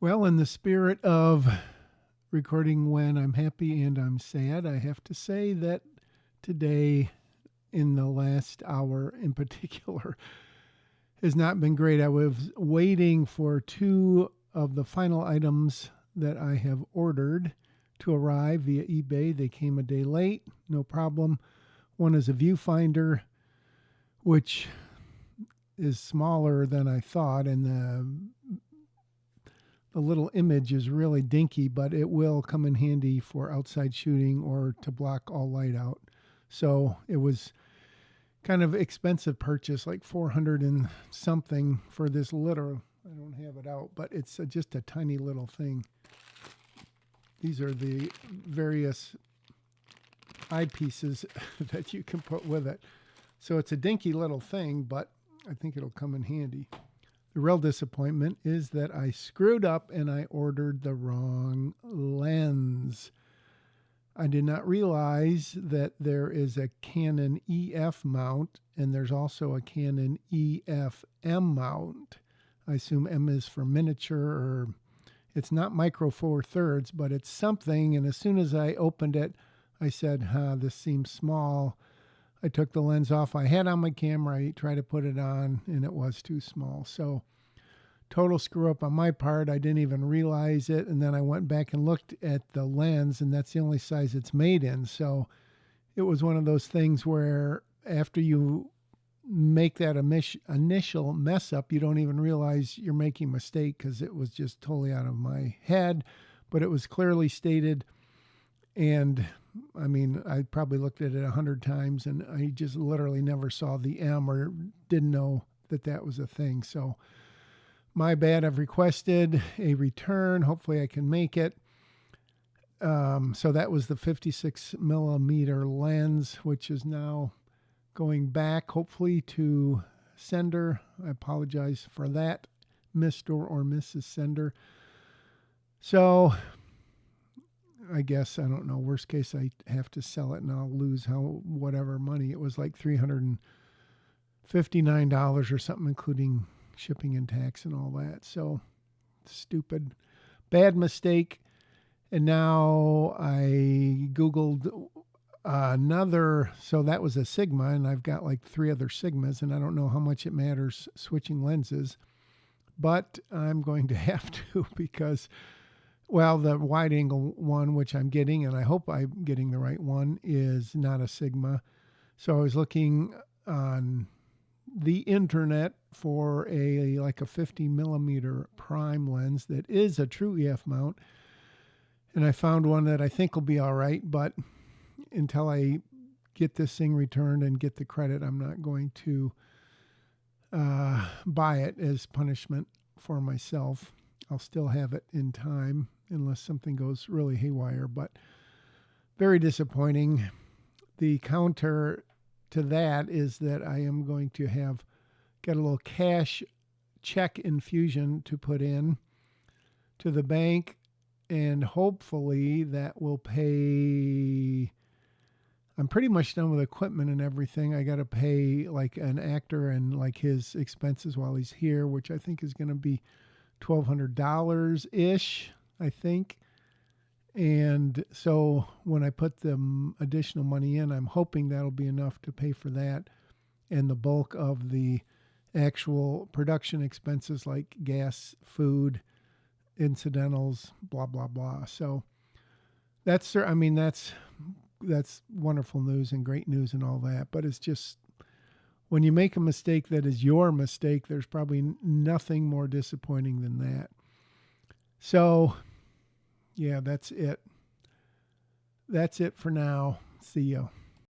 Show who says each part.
Speaker 1: Well, in the spirit of recording when I'm happy and I'm sad, I have to say that today, in the last hour in particular, has not been great. I was waiting for two of the final items that I have ordered to arrive via eBay. They came a day late, no problem. One is a viewfinder, which is smaller than I thought, and the little image is really dinky, but it will come in handy for outside shooting or to block all light out. So it was kind of expensive purchase, like 400 and something for this little. I don't have it out, but it's just a tiny little thing. These are the various eyepieces that you can put with it. So it's a dinky little thing, but I think it'll come in handy. The real disappointment is that I screwed up and I ordered the wrong lens. I did not realize that there is a Canon EF mount and there's also a Canon EF-M mount. I assume M is for miniature, or it's not micro four thirds, but it's something. And as soon as I opened it, I said, this seems small. I took the lens off I had on my camera. I tried to put it on and it was too small. So total screw up on my part. I didn't even realize it. And then I went back and looked at the lens, and that's the only size it's made in. So it was one of those things where after you make that initial mess up, you don't even realize you're making a mistake because it was just totally out of my head. But it was clearly stated. And I mean, I probably looked at it 100 times and I just literally never saw the M or didn't know that that was a thing. So my bad. I've requested a return. Hopefully I can make it. So that was the 56 millimeter lens, which is now going back, hopefully, to sender. I apologize for that, Mr. or Mrs. Sender. So I guess, I don't know, worst case, I have to sell it and I'll lose whatever money. It was like $359 or something, including shipping and tax and all that. So stupid, bad mistake. And now I Googled another, so that was a Sigma, and I've got like three other Sigmas, and I don't know how much it matters switching lenses, but I'm going to have to because, well, the wide angle one, which I'm getting, and I hope I'm getting the right one, is not a Sigma. So I was looking on the internet for a 50 millimeter prime lens that is a true EF mount, and I found one that I think will be all right, but until I get this thing returned and get the credit, I'm not going to buy it as punishment for myself. I'll still have it in time unless something goes really haywire, but very disappointing. The counter to that is that I am going to get a little cash check infusion to put in to the bank, and hopefully that will pay. I'm pretty much done with equipment and everything. I got to pay like an actor and like his expenses while he's here, which I think is going to be $1,200 ish, I think. And so when I put the additional money in, I'm hoping that'll be enough to pay for that and the bulk of the actual production expenses like gas, food, incidentals, blah, blah, blah. So that's wonderful news and great news and all that. But it's just, when you make a mistake that is your mistake, there's probably nothing more disappointing than that. So, yeah, that's it. That's it for now. See ya.